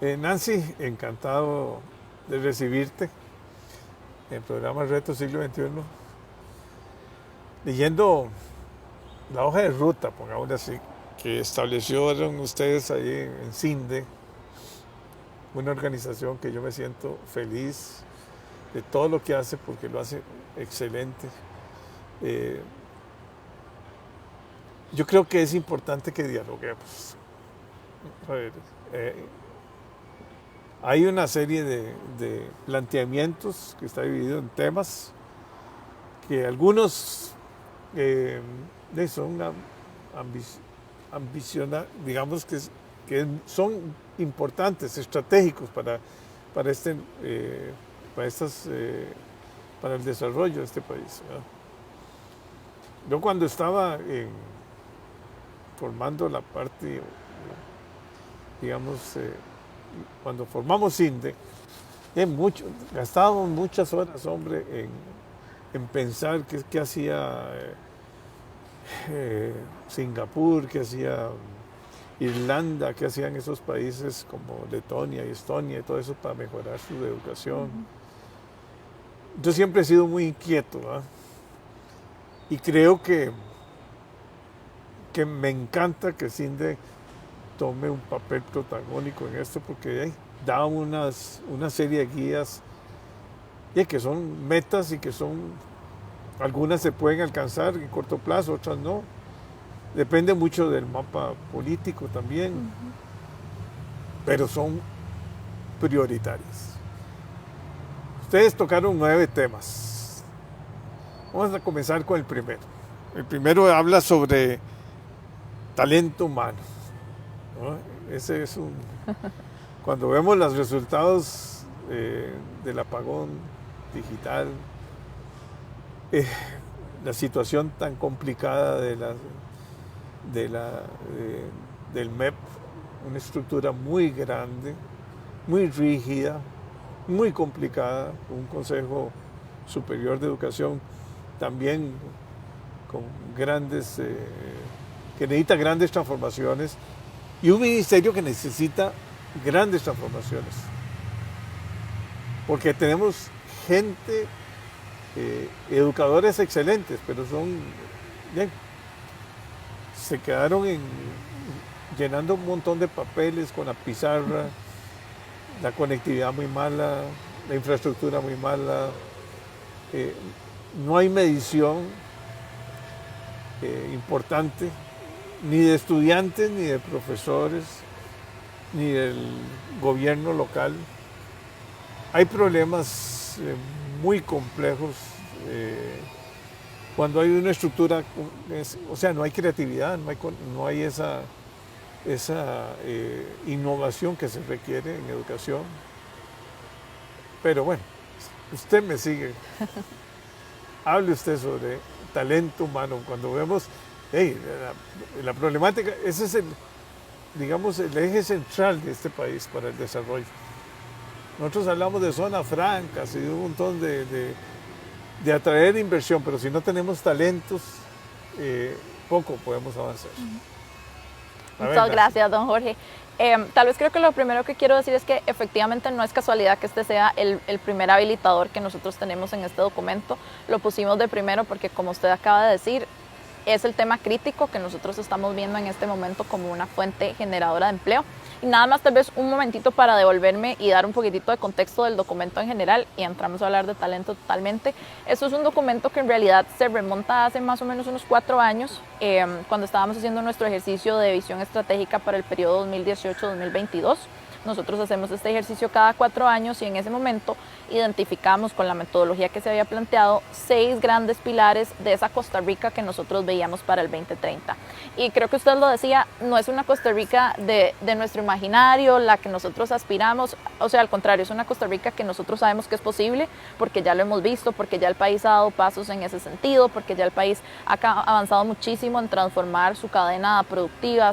Nancy, encantado de recibirte en el programa Reto Siglo XXI, leyendo la hoja de ruta, pongámosle así, que establecieron ustedes ahí en CINDE, una organización que yo me siento feliz de todo lo que hace porque lo hace excelente. Eh, yo creo que es importante que dialoguemos. A ver, eh, hay una serie de planteamientos que está dividido en temas que algunos son digamos que son importantes, estratégicos para, este, para, estas, para el desarrollo de este país, ¿verdad? Yo cuando estaba formando la parte, digamos, cuando formamos CINDE, gastábamos muchas horas, hombre, en pensar qué hacía Singapur, qué hacía Irlanda, qué hacían esos países como Letonia y Estonia y todo eso para mejorar su educación. Yo siempre he sido muy inquieto, ¿verdad? Y creo que me encanta que CINDE tome un papel protagónico en esto porque da una serie de guías que son metas y que son, algunas se pueden alcanzar en corto plazo, otras no. Depende mucho del mapa político también, pero son prioritarias. Ustedes tocaron 9 temas. Vamos a comenzar con el primero. El primero habla sobre talento humano, ¿no? Ese es cuando vemos los resultados del apagón digital, la situación tan complicada del MEP, una estructura muy grande, muy rígida, muy complicada, un Consejo Superior de Educación también con grandes, que necesita grandes transformaciones, y un ministerio que necesita grandes transformaciones, porque tenemos gente, educadores excelentes, pero se quedaron llenando un montón de papeles con la pizarra, la conectividad muy mala, la infraestructura muy mala, no hay medición importante, ni de estudiantes, ni de profesores, ni del gobierno local. Hay problemas muy complejos cuando hay una estructura, o sea, no hay creatividad, no hay esa innovación que se requiere en educación. Pero bueno, usted me sigue. Hable usted sobre talento humano. Cuando vemos la problemática, ese es digamos, el eje central de este país para el desarrollo. Nosotros hablamos de zonas francas y de un montón de atraer inversión, pero si no tenemos talentos, poco podemos avanzar. Muchas gracias, don Jorge. Tal vez creo que lo primero que quiero decir es que efectivamente no es casualidad que este sea el primer habilitador que nosotros tenemos en este documento. Lo pusimos de primero porque, como usted acaba de decir, es el tema crítico que nosotros estamos viendo en este momento como una fuente generadora de empleo. Y nada más, tal vez un momentito para devolverme y dar un poquitito de contexto del documento en general, y entramos a hablar de talento totalmente. Esto es un documento que en realidad se remonta hace más o menos unos 4 años, cuando estábamos haciendo nuestro ejercicio de visión estratégica para el periodo 2018-2022. Nosotros hacemos este ejercicio cada 4 años y en ese momento identificamos, con la metodología que se había planteado, 6 grandes pilares de esa Costa Rica que nosotros veíamos para el 2030. Y creo que usted lo decía, no es una Costa Rica de nuestro imaginario, la que nosotros aspiramos, o sea, al contrario, es una Costa Rica que nosotros sabemos que es posible, porque ya lo hemos visto, porque ya el país ha dado pasos en ese sentido, porque ya el país ha avanzado muchísimo en transformar su cadena productiva,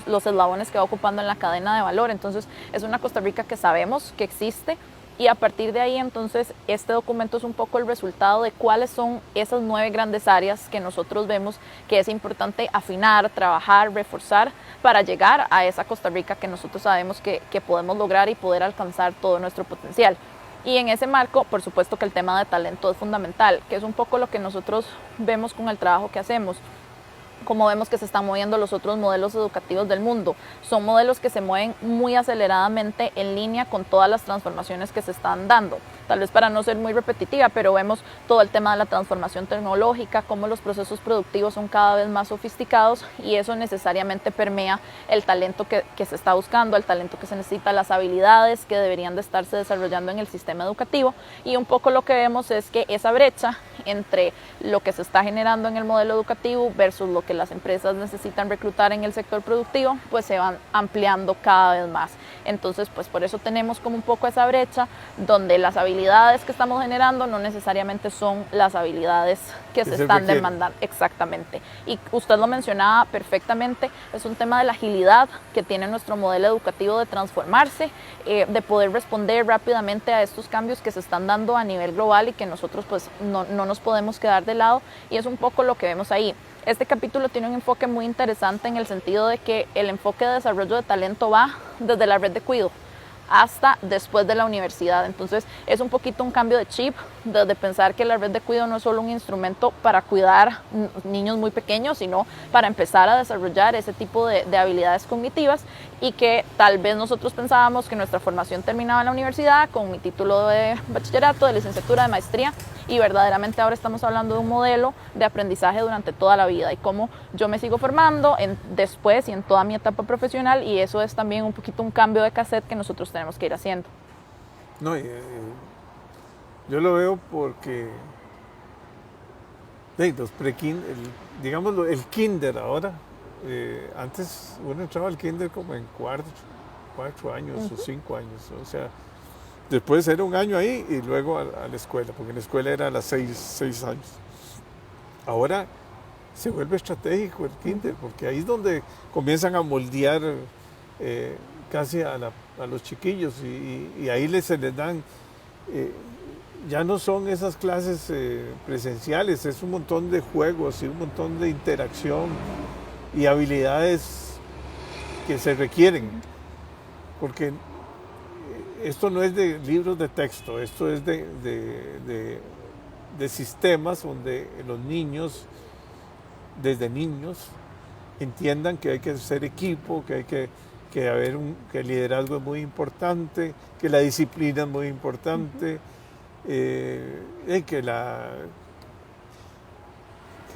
los eslabones que va ocupando en la cadena de valor. Entonces, es una Costa Rica que sabemos que existe, Y a partir de ahí, entonces, este documento es un poco el resultado de cuáles son esas 9 grandes áreas que nosotros vemos que es importante afinar, trabajar, reforzar para llegar a esa Costa Rica que nosotros sabemos que podemos lograr y poder alcanzar todo nuestro potencial. Y en ese marco, por supuesto que el tema de talento es fundamental, que es un poco lo que nosotros vemos con el trabajo que hacemos. Como vemos que se están moviendo los otros modelos educativos del mundo. Son modelos que se mueven muy aceleradamente en línea con todas las transformaciones que se están dando. Tal vez para no ser muy repetitiva, pero vemos todo el tema de la transformación tecnológica, cómo los procesos productivos son cada vez más sofisticados y eso necesariamente permea el talento que se está buscando, el talento que se necesita, las habilidades que deberían de estarse desarrollando en el sistema educativo. Y un poco lo que vemos es que esa brecha entre lo que se está generando en el modelo educativo versus lo que las empresas necesitan reclutar en el sector productivo, pues se van ampliando cada vez más. Entonces, pues por eso tenemos como un poco esa brecha donde las habilidades que estamos generando no necesariamente son las habilidades que se están demandando. Exactamente. Y usted lo mencionaba perfectamente, es un tema de la agilidad que tiene nuestro modelo educativo de transformarse, de poder responder rápidamente a estos cambios que se están dando a nivel global y que nosotros pues no nos podemos quedar de lado, y es un poco lo que vemos ahí. Este capítulo tiene un enfoque muy interesante en el sentido de que el enfoque de desarrollo de talento va desde la red de cuidado hasta después de la universidad. Entonces es un poquito un cambio de chip, de pensar que la red de cuidado no es solo un instrumento para cuidar niños muy pequeños, sino para empezar a desarrollar ese tipo de habilidades cognitivas, y que tal vez nosotros pensábamos que nuestra formación terminaba en la universidad con mi título de bachillerato, de licenciatura, de maestría, y verdaderamente ahora estamos hablando de un modelo de aprendizaje durante toda la vida y cómo yo me sigo formando después y en toda mi etapa profesional, y eso es también un poquito un cambio de cassette que nosotros tenemos que ir haciendo. No, yo lo veo porque los digamos el kinder ahora, antes uno entraba al kinder como en 4 años o 5 años, o sea, después era un año ahí y luego a la escuela, porque en la escuela era a las 6 años. Ahora se vuelve estratégico el kinder, porque ahí es donde comienzan a moldear casi a los chiquillos, y ahí se les dan, ya no son esas clases presenciales, es un montón de juegos y un montón de interacción y habilidades que se requieren, porque esto no es de libros de texto, esto es de sistemas donde los niños, desde niños, entiendan que hay que ser equipo, que el liderazgo es muy importante, que la disciplina es muy importante, que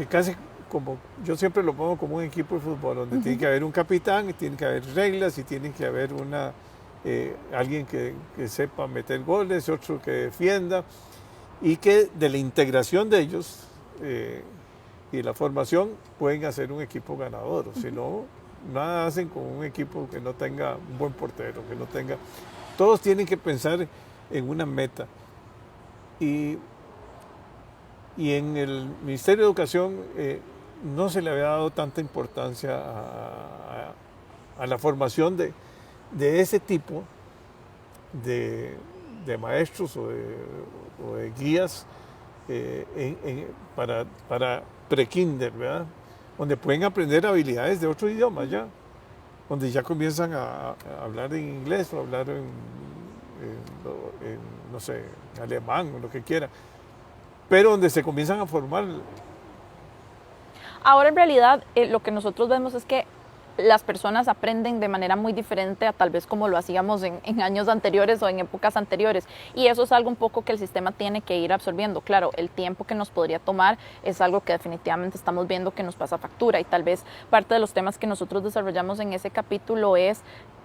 casi como yo siempre lo pongo como un equipo de fútbol, donde tiene que haber un capitán, y tiene que haber reglas, y tiene que haber alguien que sepa meter goles, otro que defienda, y que de la integración de ellos y la formación pueden hacer un equipo ganador. Si no, nada hacen con un equipo que no tenga un buen portero, que no tenga... Todos tienen que pensar en una meta. Y en el Ministerio de Educación no se le había dado tanta importancia a la formación de ese tipo de maestros o de guías para pre-kinder, ¿verdad? Donde pueden aprender habilidades de otro idioma ya, donde ya comienzan a hablar en inglés o hablar en no sé, alemán o lo que quiera, pero donde se comienzan a formar. Ahora en realidad lo que nosotros vemos es que las personas aprenden de manera muy diferente a tal vez como lo hacíamos en años anteriores o en épocas anteriores, y eso es algo un poco que el sistema tiene que ir absorbiendo. Claro, el tiempo que nos podría tomar es algo que definitivamente estamos viendo que nos pasa factura, y tal vez parte de los temas que nosotros desarrollamos en ese capítulo es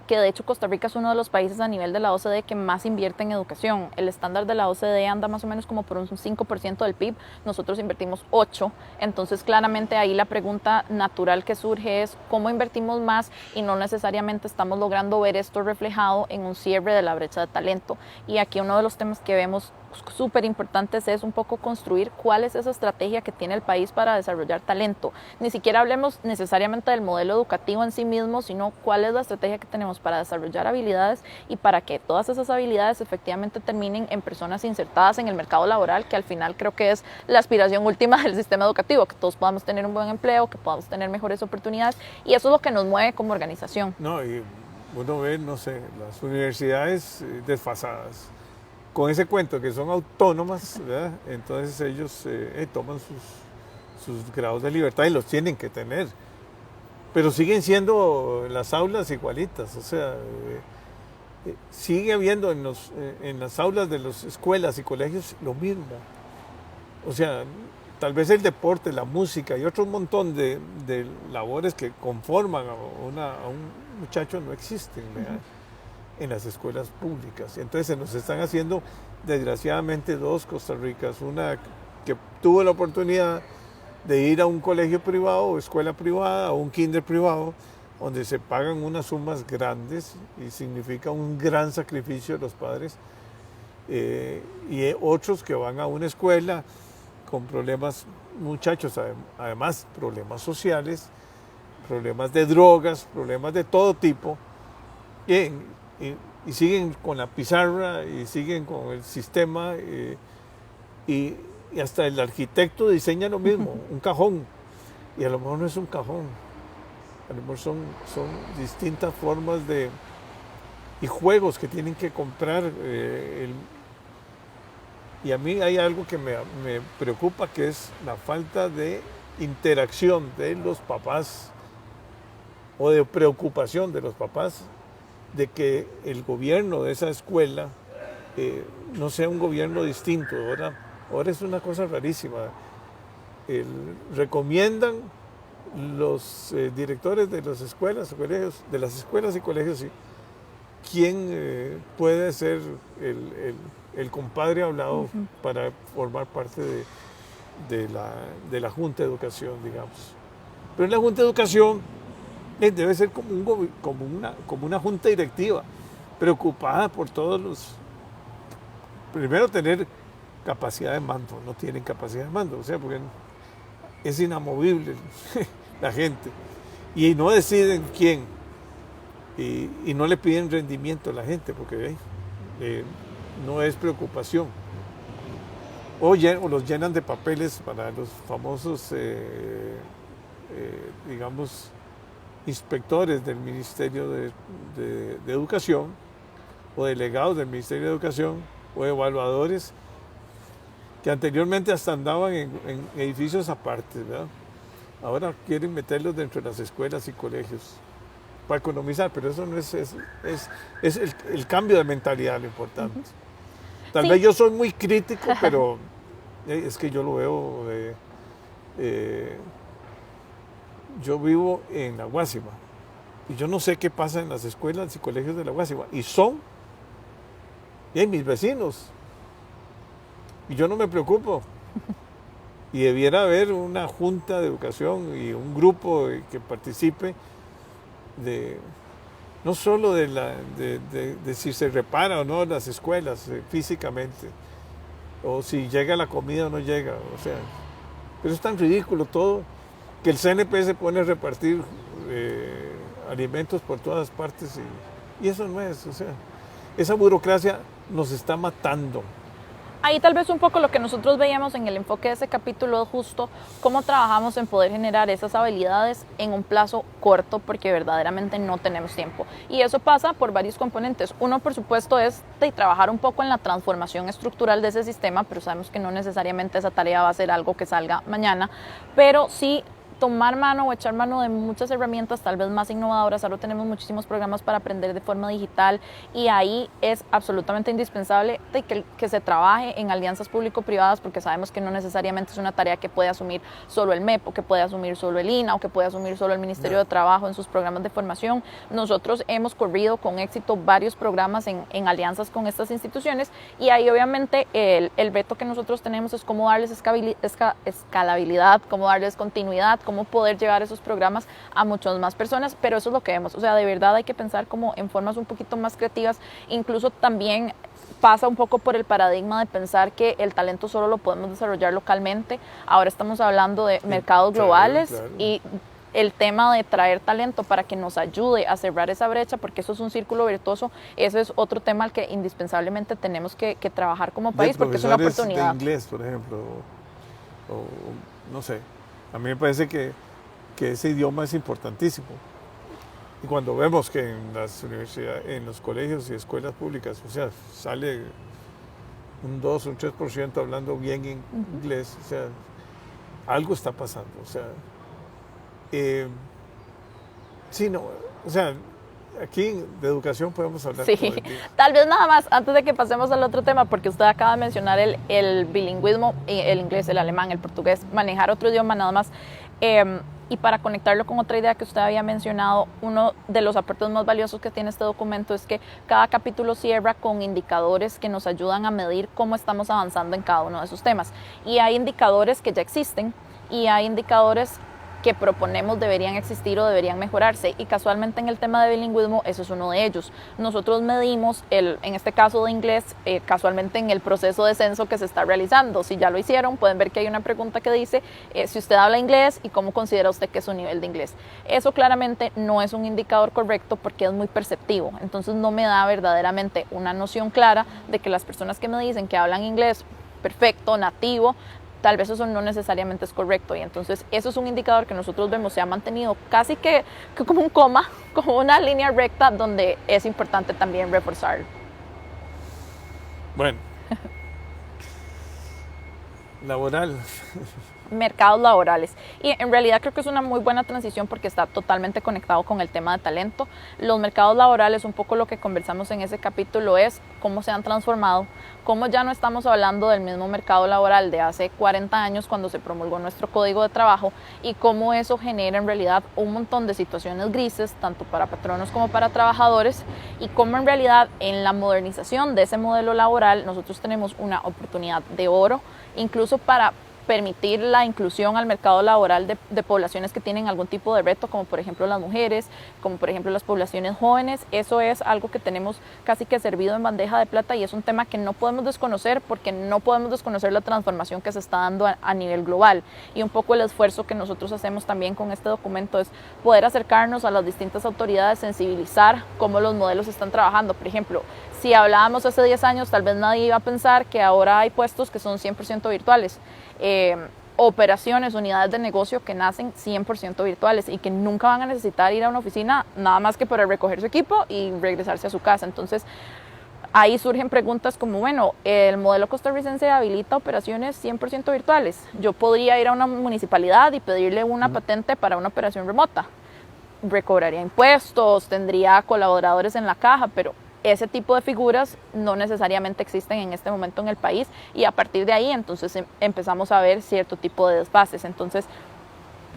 que de hecho Costa Rica es uno de los países a nivel de la OCDE que más invierte en educación. El estándar de la OCDE anda más o menos como por un 5% del PIB, nosotros invertimos 8%, entonces claramente ahí la pregunta natural que surge es cómo invertimos más y no necesariamente estamos logrando ver esto reflejado en un cierre de la brecha de talento. Y aquí uno de los temas que vemos súper importantes es un poco construir cuál es esa estrategia que tiene el país para desarrollar talento. Ni siquiera hablemos necesariamente del modelo educativo en sí mismo, sino cuál es la estrategia que tenemos tenemos para desarrollar habilidades y para que todas esas habilidades efectivamente terminen en personas insertadas en el mercado laboral, que al final creo que es la aspiración última del sistema educativo, que todos podamos tener un buen empleo, que podamos tener mejores oportunidades, y eso es lo que nos mueve como organización. No, y uno ve, no sé, las universidades desfasadas, con ese cuento que son autónomas, ¿verdad? Entonces ellos toman sus grados de libertad y los tienen que tener, pero siguen siendo las aulas igualitas, o sea, sigue habiendo en las aulas de las escuelas y colegios lo mismo. O sea, tal vez el deporte, la música y otro montón de labores que conforman a un muchacho no existen, ¿verdad? En las escuelas públicas. Entonces se nos están haciendo, desgraciadamente, dos Costa Ricas. Una que tuvo la oportunidad de ir a un colegio privado o escuela privada o un kinder privado, donde se pagan unas sumas grandes y significa un gran sacrificio de los padres, y otros que van a una escuela con problemas, muchachos, además problemas sociales, problemas de drogas, problemas de todo tipo, y siguen con la pizarra y siguen con el sistema, y hasta el arquitecto diseña lo mismo, un cajón, y a lo mejor no es un cajón, a lo mejor son distintas formas y juegos que tienen que comprar. Y a mí hay algo que me preocupa, que es la falta de interacción de los papás o de preocupación de los papás de que el gobierno de esa escuela no sea un gobierno distinto. Ahora es una cosa rarísima. Recomiendan los directores de las escuelas, colegios, de las escuelas y colegios, ¿sí?, quién puede ser el compadre hablado para formar parte de la Junta de Educación, digamos. Pero en la Junta de Educación debe ser como una junta directiva, preocupada por todos los... Primero, tener capacidad de mando. No tienen capacidad de mando, o sea, porque es inamovible la gente. Y no deciden quién. Y no le piden rendimiento a la gente, porque no es preocupación. O los llenan de papeles para los famosos, digamos, inspectores del Ministerio de Educación, o delegados del Ministerio de Educación, o evaluadores, que anteriormente hasta andaban en edificios aparte, ¿verdad? Ahora quieren meterlos dentro de las escuelas y colegios para economizar, pero eso no es el cambio de mentalidad lo importante. Tal vez yo soy muy crítico, pero es que yo lo veo. Yo vivo en La Guásima y yo no sé qué pasa en las escuelas y colegios de La Guásima, y hay mis vecinos, y yo no me preocupo. Y debiera haber una junta de educación y un grupo que participe no solo de si se repara o no las escuelas físicamente, o si llega la comida o no llega, o sea, pero es tan ridículo todo, que el CNP se pone a repartir alimentos por todas partes, y eso no es, o sea, esa burocracia nos está matando. Ahí tal vez un poco lo que nosotros veíamos en el enfoque de ese capítulo es justo cómo trabajamos en poder generar esas habilidades en un plazo corto, porque verdaderamente no tenemos tiempo. Y eso pasa por varios componentes. Uno, por supuesto, es de trabajar un poco en la transformación estructural de ese sistema, pero sabemos que no necesariamente esa tarea va a ser algo que salga mañana, pero sí tomar mano o echar mano de muchas herramientas tal vez más innovadoras. Ahora tenemos muchísimos programas para aprender de forma digital, y ahí es absolutamente indispensable de que se trabaje en alianzas público-privadas, porque sabemos que no necesariamente es una tarea que puede asumir solo el MEP, o que puede asumir solo el INA, o que puede asumir solo el Ministerio de Trabajo en sus programas de formación. Nosotros hemos corrido con éxito varios programas en alianzas con estas instituciones, y ahí obviamente el reto que nosotros tenemos es cómo darles escalabilidad, cómo darles continuidad, cómo poder llevar esos programas a muchas más personas, pero eso es lo que vemos. O sea, de verdad hay que pensar como en formas un poquito más creativas. Incluso también pasa un poco por el paradigma de pensar que el talento solo lo podemos desarrollar localmente. Ahora estamos hablando de mercados globales, claro. Y el tema de traer talento para que nos ayude a cerrar esa brecha, porque eso es un círculo virtuoso, eso es otro tema al que indispensablemente tenemos que trabajar como país, porque es una oportunidad. De inglés, por ejemplo, o no sé, a mí me parece que ese idioma es importantísimo. Y cuando vemos que en las universidades, en los colegios y escuelas públicas, o sea, sale un 2 o un 3% hablando bien en inglés, o sea, algo está pasando, o sea, sí, no, o sea, aquí de educación podemos hablar todo el día. Tal vez nada más, antes de que pasemos al otro tema, porque usted acaba de mencionar el bilingüismo, el inglés, el alemán, el portugués, manejar otro idioma nada más, y para conectarlo con otra idea que usted había mencionado, uno de los aportes más valiosos que tiene este documento es que cada capítulo cierra con indicadores que nos ayudan a medir cómo estamos avanzando en cada uno de esos temas. Y hay indicadores que ya existen y hay indicadores que proponemos deberían existir o deberían mejorarse, y casualmente en el tema de bilingüismo eso es uno de ellos. Nosotros medimos, en este caso de inglés, casualmente en el proceso de censo que se está realizando. Si ya lo hicieron, pueden ver que hay una pregunta que dice si usted habla inglés y cómo considera usted que es su nivel de inglés. Eso claramente no es un indicador correcto porque es muy perceptivo, entonces no me da verdaderamente una noción clara de que las personas que me dicen que hablan inglés perfecto, nativo, tal vez eso no necesariamente es correcto, y entonces eso es un indicador que nosotros vemos se ha mantenido casi que como un coma, como una línea recta, donde es importante también reforzarlo. Bueno, laboral. Mercados laborales. Y en realidad creo que es una muy buena transición porque está totalmente conectado con el tema de talento. Los mercados laborales, un poco lo que conversamos en ese capítulo, es cómo se han transformado, cómo ya no estamos hablando del mismo mercado laboral de hace 40 años cuando se promulgó nuestro Código de Trabajo, y cómo eso genera en realidad un montón de situaciones grises, tanto para patronos como para trabajadores, y cómo en realidad en la modernización de ese modelo laboral nosotros tenemos una oportunidad de oro, incluso para permitir la inclusión al mercado laboral de poblaciones que tienen algún tipo de reto, como por ejemplo las mujeres, como por ejemplo las poblaciones jóvenes. Eso es algo que tenemos casi que servido en bandeja de plata, y es un tema que no podemos desconocer, porque no podemos desconocer la transformación que se está dando a nivel global. Y un poco el esfuerzo que nosotros hacemos también con este documento es poder acercarnos a las distintas autoridades, sensibilizar cómo los modelos están trabajando. Por ejemplo, si hablábamos hace 10 años, tal vez nadie iba a pensar que ahora hay puestos que son 100% virtuales. Operaciones, unidades de negocio que nacen 100% virtuales y que nunca van a necesitar ir a una oficina nada más que para recoger su equipo y regresarse a su casa. Entonces, ahí surgen preguntas como, bueno, el modelo costarricense habilita operaciones 100% virtuales. Yo podría ir a una municipalidad y pedirle una patente para una operación remota. Recobraría impuestos, tendría colaboradores en la caja, pero ese tipo de figuras no necesariamente existen en este momento en el país, y a partir de ahí entonces empezamos a ver cierto tipo de desfases. Entonces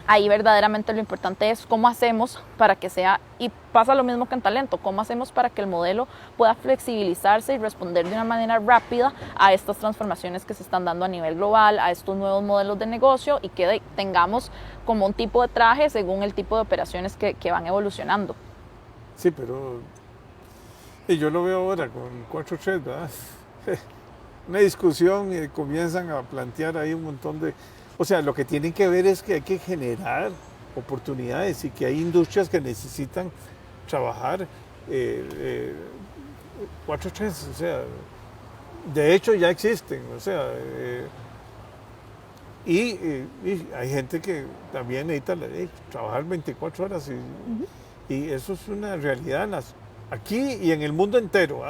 ahí verdaderamente lo importante es cómo hacemos para que sea, y pasa lo mismo que en talento, cómo hacemos para que el modelo pueda flexibilizarse y responder de una manera rápida a estas transformaciones que se están dando a nivel global, a estos nuevos modelos de negocio, y que tengamos como un tipo de traje según el tipo de operaciones que van evolucionando. Sí, pero y yo lo veo ahora con 4.3, ¿verdad? Una discusión y comienzan a plantear ahí un montón de... O sea, lo que tienen que ver es que hay que generar oportunidades y que hay industrias que necesitan trabajar 4.3, o sea, de hecho ya existen, o sea, y hay gente que también necesita trabajar 24 horas y eso es una realidad aquí y en el mundo entero.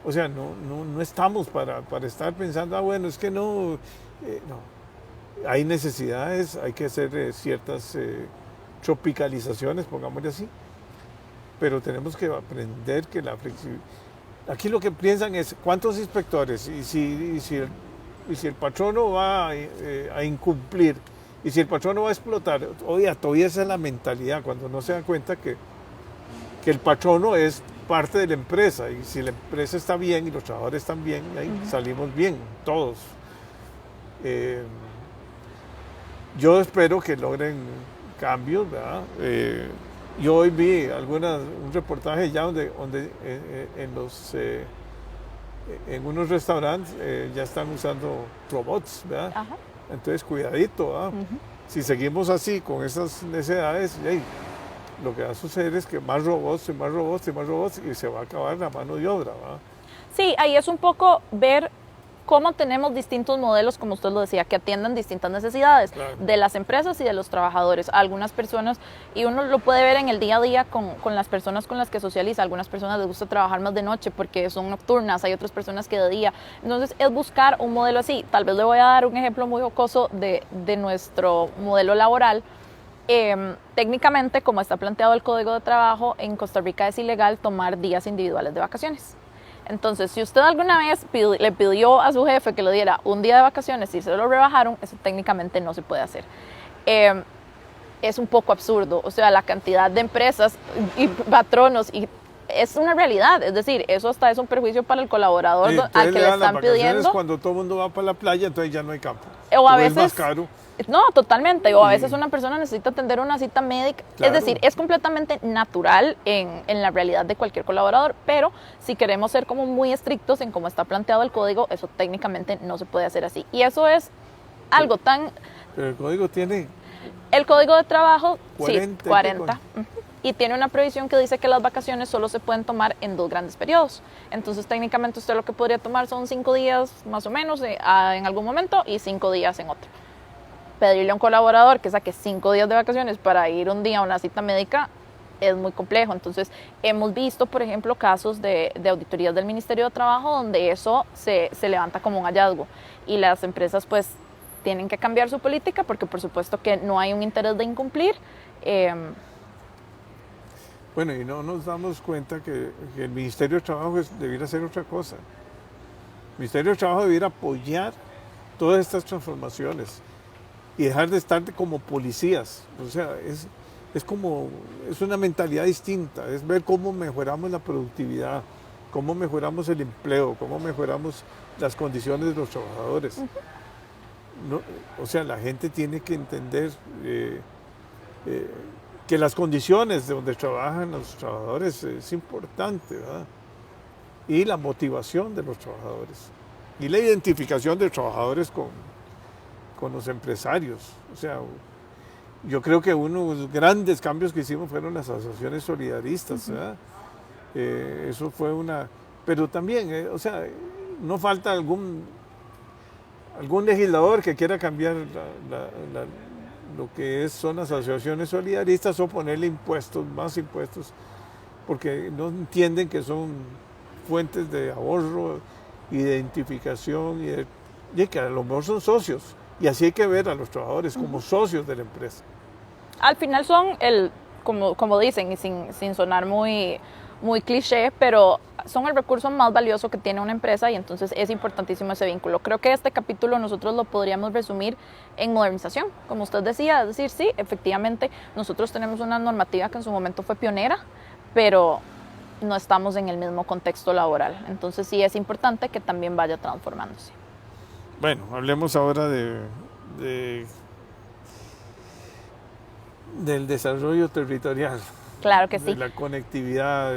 O sea, no estamos para estar pensando, bueno, es que no. Hay necesidades, hay que hacer ciertas tropicalizaciones, pongámosle así, pero tenemos que aprender que la flexibilidad... Aquí lo que piensan es cuántos inspectores, y si el patrono va a incumplir, y si el patrono va a explotar. Oye, todavía esa es la mentalidad, cuando no se dan cuenta que el patrono es parte de la empresa, y si la empresa está bien y los trabajadores están bien, ahí salimos bien, todos. Yo espero que logren cambios, ¿verdad? Yo hoy vi un reportaje ya donde en unos restaurantes ya están usando robots, ¿verdad? Ajá. Entonces, cuidadito, ¿verdad? si seguimos así con esas necesidades, lo que va a suceder es que más robots y más robots y más robots y se va a acabar la mano de obra, ¿va? Sí, ahí es un poco ver cómo tenemos distintos modelos, como usted lo decía, que atiendan distintas necesidades de las empresas y de los trabajadores. Algunas personas, y uno lo puede ver en el día a día con las personas con las que socializa, algunas personas les gusta trabajar más de noche porque son nocturnas, hay otras personas que de día. Entonces es buscar un modelo así. Tal vez le voy a dar un ejemplo muy jocoso de nuestro modelo laboral. Técnicamente, como está planteado el Código de Trabajo, en Costa Rica es ilegal tomar días individuales de vacaciones. Entonces, si usted alguna vez le pidió a su jefe que le diera un día de vacaciones y se lo rebajaron, eso técnicamente no se puede hacer. Es un poco absurdo, o sea, la cantidad de empresas y patronos, y es una realidad, es decir, eso hasta es un perjuicio para el colaborador al que le están pidiendo. Cuando todo el mundo va para la playa, entonces ya no hay campo. O a veces, es más caro. No, totalmente. O a veces una persona necesita atender una cita médica. Claro. Es decir, es completamente natural en la realidad de cualquier colaborador, pero si queremos ser como muy estrictos en cómo está planteado el código, eso técnicamente no se puede hacer así. Y eso es algo tan... Pero el código tiene... El Código de Trabajo, 40. Sí, 40. Y tiene una previsión que dice que las vacaciones solo se pueden tomar en 2 grandes periodos. Entonces, técnicamente usted lo que podría tomar son 5 días más o menos en algún momento y 5 días en otro. Pedirle a un colaborador que saque 5 días de vacaciones para ir un día a una cita médica es muy complejo. Entonces, hemos visto, por ejemplo, casos de auditorías del Ministerio de Trabajo donde eso se levanta como un hallazgo. Y las empresas, pues, tienen que cambiar su política porque, por supuesto, que no hay un interés de incumplir. Bueno, y no nos damos cuenta que el Ministerio de Trabajo debiera hacer otra cosa. El Ministerio de Trabajo debiera apoyar todas estas transformaciones y dejar de estar como policías. O sea, es una mentalidad distinta, es ver cómo mejoramos la productividad, cómo mejoramos el empleo, cómo mejoramos las condiciones de los trabajadores. No, o sea, la gente tiene que entender que las condiciones de donde trabajan los trabajadores es importante, ¿verdad? Y la motivación de los trabajadores y la identificación de trabajadores con los empresarios. O sea, yo creo que uno de los grandes cambios que hicimos fueron las asociaciones solidaristas, ¿verdad? Eso fue una... Pero también, o sea, no falta algún legislador que quiera cambiar lo que son las asociaciones solidaristas o ponerle más impuestos, porque no entienden que son fuentes de ahorro, identificación y que a lo mejor son socios. Y así hay que ver a los trabajadores como socios de la empresa. Al final son como dicen, y sin sonar muy cliché, pero son el recurso más valioso que tiene una empresa y entonces es importantísimo ese vínculo. Creo que este capítulo nosotros lo podríamos resumir en modernización, como usted decía, es decir, sí, efectivamente nosotros tenemos una normativa que en su momento fue pionera, pero no estamos en el mismo contexto laboral. Entonces sí es importante que también vaya transformándose. Bueno, hablemos ahora del desarrollo territorial. Claro que sí. De la conectividad,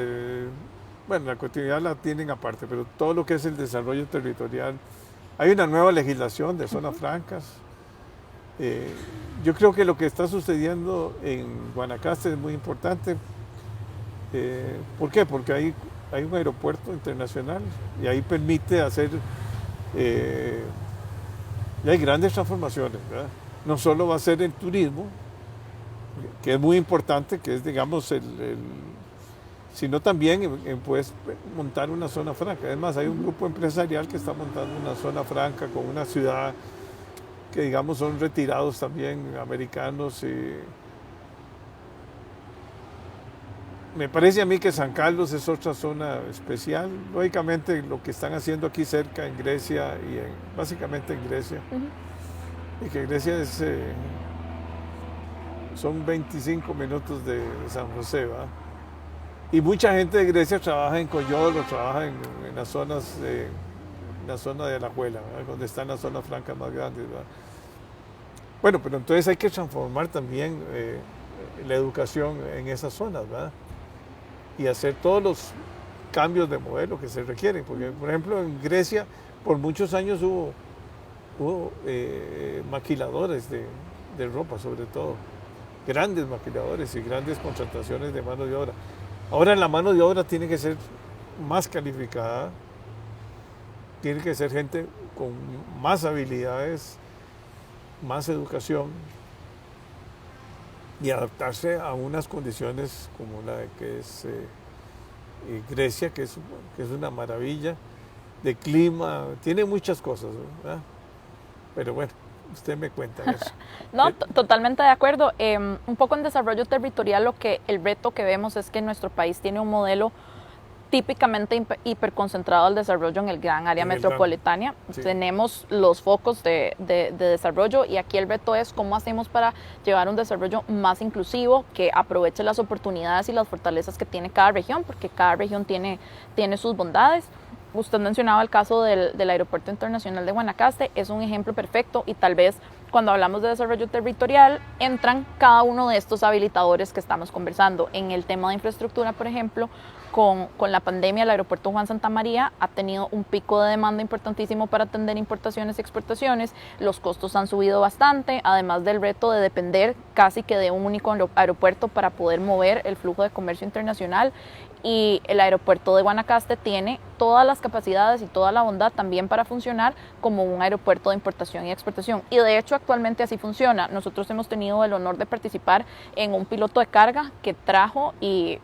bueno, la conectividad la tienen aparte, pero todo lo que es el desarrollo territorial. Hay una nueva legislación de zonas francas. Yo creo que lo que está sucediendo en Guanacaste es muy importante. ¿Por qué? Porque hay un aeropuerto internacional y ahí permite hacer... y hay grandes transformaciones, ¿verdad? No solo va a ser el turismo, que es muy importante, que es, digamos, sino también puedes montar una zona franca. Además, hay un grupo empresarial que está montando una zona franca con una ciudad que, digamos, son retirados también americanos. Me parece a mí que San Carlos es otra zona especial. Lógicamente, lo que están haciendo aquí cerca en Grecia, básicamente en Grecia, y que Grecia son 25 minutos de San José, ¿va? Y mucha gente de Grecia trabaja en Coyol o trabaja en las zonas, en la zona de Alajuela, ¿va? Donde están las zonas francas más grandes, ¿va? Bueno, pero entonces hay que transformar también la educación en esas zonas, ¿va? Y hacer todos los cambios de modelo que se requieren, porque por ejemplo en Grecia por muchos años hubo maquiladores de de ropa sobre todo, grandes maquiladores y grandes contrataciones de mano de obra. Ahora la mano de obra tiene que ser más calificada, tiene que ser gente con más habilidades, más educación y adaptarse a unas condiciones como la que es Grecia, que es una maravilla de clima, tiene muchas cosas, ¿verdad? Pero bueno, usted me cuenta eso. No, totalmente de acuerdo. Un poco en desarrollo territorial, el reto que vemos es que nuestro país tiene un modelo típicamente hiperconcentrado al desarrollo en el gran área metropolitana. Sí. Tenemos los focos de desarrollo y aquí el reto es cómo hacemos para llevar un desarrollo más inclusivo que aproveche las oportunidades y las fortalezas que tiene cada región, porque cada región tiene sus bondades. Usted mencionaba el caso del Aeropuerto Internacional de Guanacaste, es un ejemplo perfecto y tal vez cuando hablamos de desarrollo territorial entran cada uno de estos habilitadores que estamos conversando. En el tema de infraestructura, por ejemplo, con la pandemia, el aeropuerto Juan Santamaría ha tenido un pico de demanda importantísimo para atender importaciones y exportaciones. Los costos han subido bastante, además del reto de depender casi que de un único aeropuerto para poder mover el flujo de comercio internacional. Y el aeropuerto de Guanacaste tiene todas las capacidades y toda la bondad también para funcionar como un aeropuerto de importación y exportación. Y de hecho actualmente así funciona. Nosotros hemos tenido el honor de participar en un piloto de carga que trajo y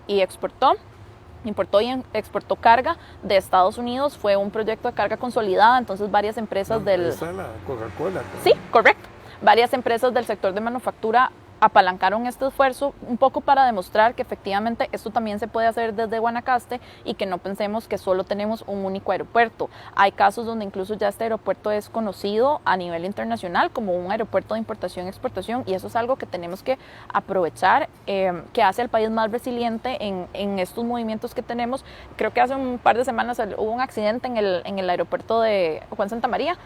importó y exportó carga de Estados Unidos. Fue un proyecto de carga consolidada, entonces varias empresas del... Esa es la Coca-Cola. Sí, correcto. Varias empresas del sector de manufactura apalancaron este esfuerzo un poco para demostrar que efectivamente esto también se puede hacer desde Guanacaste y que no pensemos que solo tenemos un único aeropuerto. Hay casos donde incluso ya este aeropuerto es conocido a nivel internacional como un aeropuerto de importación y exportación y eso es algo que tenemos que aprovechar, que hace al país más resiliente en estos movimientos que tenemos. Creo que hace un par de semanas hubo un accidente en el aeropuerto de Juan Santamaría.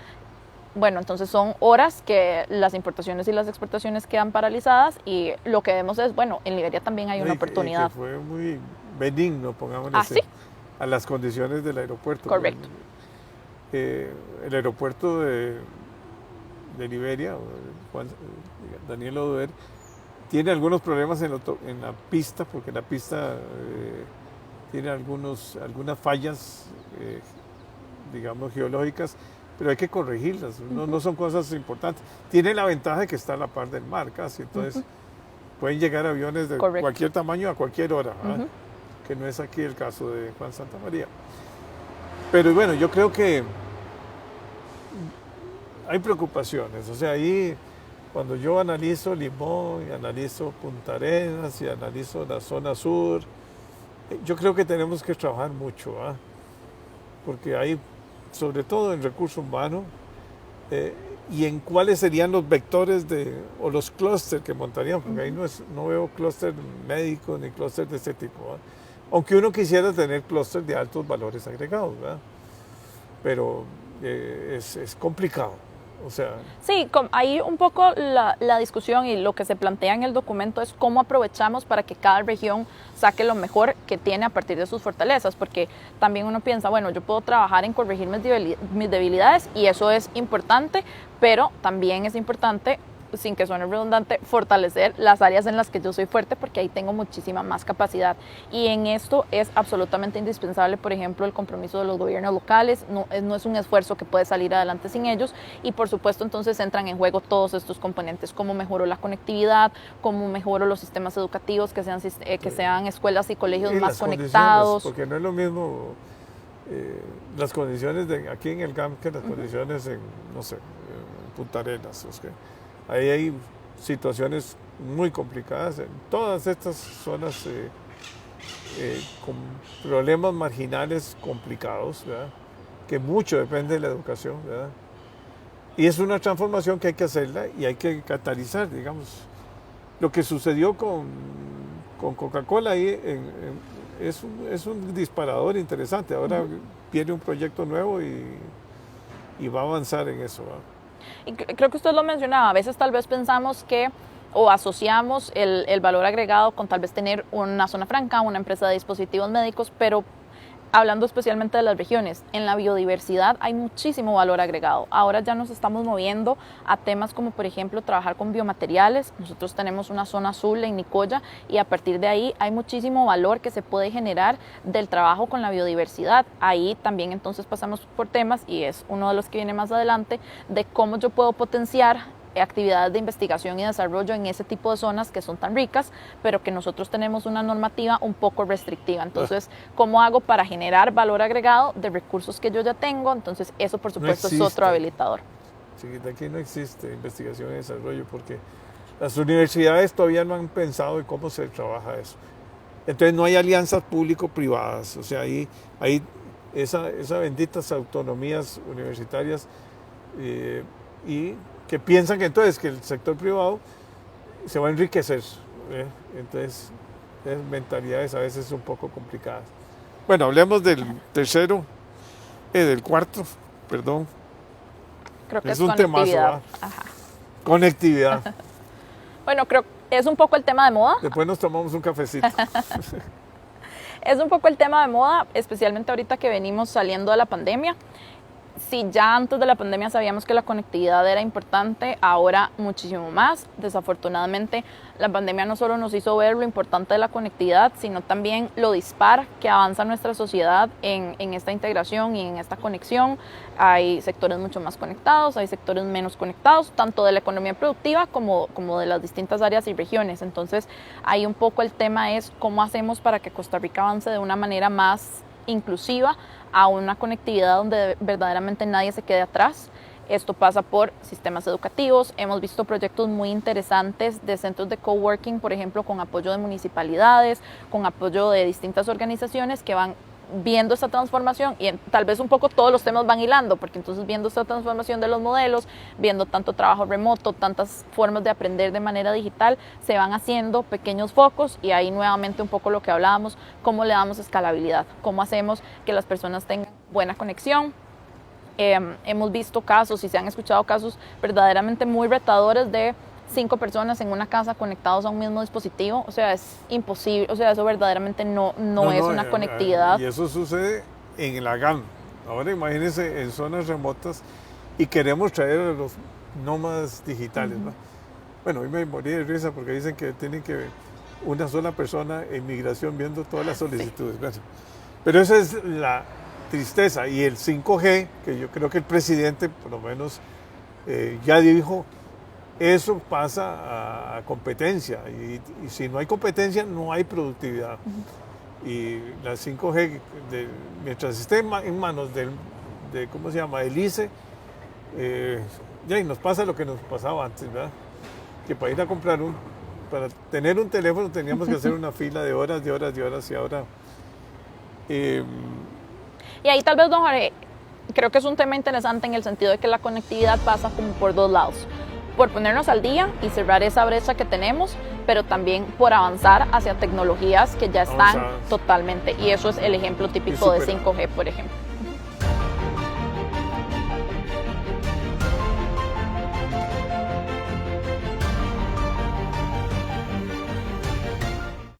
Bueno, entonces son horas que las importaciones y las exportaciones quedan paralizadas y lo que vemos es, bueno, en Liberia también hay una oportunidad. Que fue muy benigno, pongámosle así, ¿sí? A las condiciones del aeropuerto. Correcto. El aeropuerto de Liberia, Daniel Oduber, tiene algunos problemas en la pista, porque la pista tiene algunas fallas, digamos, geológicas, pero hay que corregirlas, no son cosas importantes. Tiene la ventaja de que está a la par del mar casi, entonces pueden llegar aviones de cualquier tamaño a cualquier hora, que no es aquí el caso de Juan Santamaría. Pero bueno, yo creo que hay preocupaciones, o sea, ahí cuando yo analizo Limón y analizo Punta Arenas y analizo la zona sur, yo creo que tenemos que trabajar mucho, porque hay sobre todo en recursos humanos, y en cuáles serían los vectores o los clústeres que montarían, porque ahí no veo clúster médicos ni clúster de este tipo, ¿verdad? Aunque uno quisiera tener clúster de altos valores agregados, ¿verdad? Pero es complicado. O sea, sí, ahí un poco la discusión y lo que se plantea en el documento es cómo aprovechamos para que cada región saque lo mejor que tiene a partir de sus fortalezas, porque también uno piensa, bueno, yo puedo trabajar en corregir mis debilidades y eso es importante, pero también es importante, sin que suene redundante, fortalecer las áreas en las que yo soy fuerte porque ahí tengo muchísima más capacidad y en esto es absolutamente indispensable, por ejemplo, el compromiso de los gobiernos locales, no es un esfuerzo que puede salir adelante sin ellos y por supuesto entonces entran en juego todos estos componentes, cómo mejoro la conectividad, cómo mejoro los sistemas educativos, que sean escuelas y colegios más conectados. Porque no es lo mismo las condiciones de aquí en el GAM que las condiciones en, no sé, en Punta Arenas, ahí hay situaciones muy complicadas en todas estas zonas con problemas marginales complicados, ¿verdad? Que mucho depende de la educación, ¿verdad? Y es una transformación que hay que hacerla y hay que catalizar, digamos. Lo que sucedió con Coca-Cola ahí es un disparador interesante. Ahora viene un proyecto nuevo y va a avanzar en eso, ¿verdad? Y creo que usted lo mencionaba, a veces tal vez pensamos que o asociamos el valor agregado con tal vez tener una zona franca, una empresa de dispositivos médicos, pero hablando especialmente de las regiones, en la biodiversidad hay muchísimo valor agregado. Ahora ya nos estamos moviendo a temas como, por ejemplo, trabajar con biomateriales. Nosotros tenemos una zona azul en Nicoya y a partir de ahí hay muchísimo valor que se puede generar del trabajo con la biodiversidad. Ahí también entonces pasamos por temas, y es uno de los que viene más adelante, de cómo yo puedo potenciar actividades de investigación y desarrollo en ese tipo de zonas que son tan ricas, pero que nosotros tenemos una normativa un poco restrictiva. Entonces, ¿cómo hago para generar valor agregado de recursos que yo ya tengo? Entonces, eso por supuesto es otro habilitador. Sí, aquí no existe investigación y desarrollo porque las universidades todavía no han pensado en cómo se trabaja eso. Entonces, no hay alianzas público-privadas. O sea, ahí esas benditas autonomías universitarias y que piensan que entonces que el sector privado se va a enriquecer. Entonces, es mentalidades a veces un poco complicadas. Bueno, hablemos del del cuarto, perdón. Creo que es un temazo, ¿verdad? Conectividad. Bueno, creo que es un poco el tema de moda. Después nos tomamos un cafecito. Es un poco el tema de moda, especialmente ahorita que venimos saliendo de la pandemia. Si ya antes de la pandemia sabíamos que la conectividad era importante, ahora muchísimo más. Desafortunadamente, la pandemia no solo nos hizo ver lo importante de la conectividad, sino también lo dispar que avanza nuestra sociedad en esta integración y en esta conexión. Hay sectores mucho más conectados, hay sectores menos conectados, tanto de la economía productiva como de las distintas áreas y regiones. Entonces, ahí un poco el tema es cómo hacemos para que Costa Rica avance de una manera más inclusiva a una conectividad donde verdaderamente nadie se quede atrás. Esto pasa por sistemas educativos. Hemos visto proyectos muy interesantes de centros de coworking, por ejemplo, con apoyo de municipalidades, con apoyo de distintas organizaciones que van viendo esta transformación y tal vez un poco todos los temas van hilando, porque entonces viendo esta transformación de los modelos, viendo tanto trabajo remoto, tantas formas de aprender de manera digital, se van haciendo pequeños focos y ahí nuevamente un poco lo que hablábamos, cómo le damos escalabilidad, cómo hacemos que las personas tengan buena conexión. Hemos visto casos y se han escuchado casos verdaderamente muy retadores de 5 personas en una casa conectados a un mismo dispositivo. O sea, es imposible, o sea, eso verdaderamente no es una conectividad. Y eso sucede en la GAN. Ahora imagínense en zonas remotas y queremos traer a los nómadas digitales, ¿no? Bueno, hoy me morí de risa porque dicen que tienen que una sola persona en migración viendo todas las solicitudes. Sí. Pero esa es la tristeza. Y el 5G, que yo creo que el presidente por lo menos ya dijo, eso pasa a competencia y si no hay competencia no hay productividad. Y la 5G, mientras esté en manos de ¿cómo se llama? Del ICE, ya nos pasa lo que nos pasaba antes, ¿verdad? Que para ir a comprar para tener un teléfono teníamos que hacer una fila de horas y ahora... Y ahí tal vez, don Jorge, creo que es un tema interesante en el sentido de que la conectividad pasa como por dos lados. Por ponernos al día y cerrar esa brecha que tenemos, pero también por avanzar hacia tecnologías que ya están totalmente. Y eso es el ejemplo típico de 5G, por ejemplo.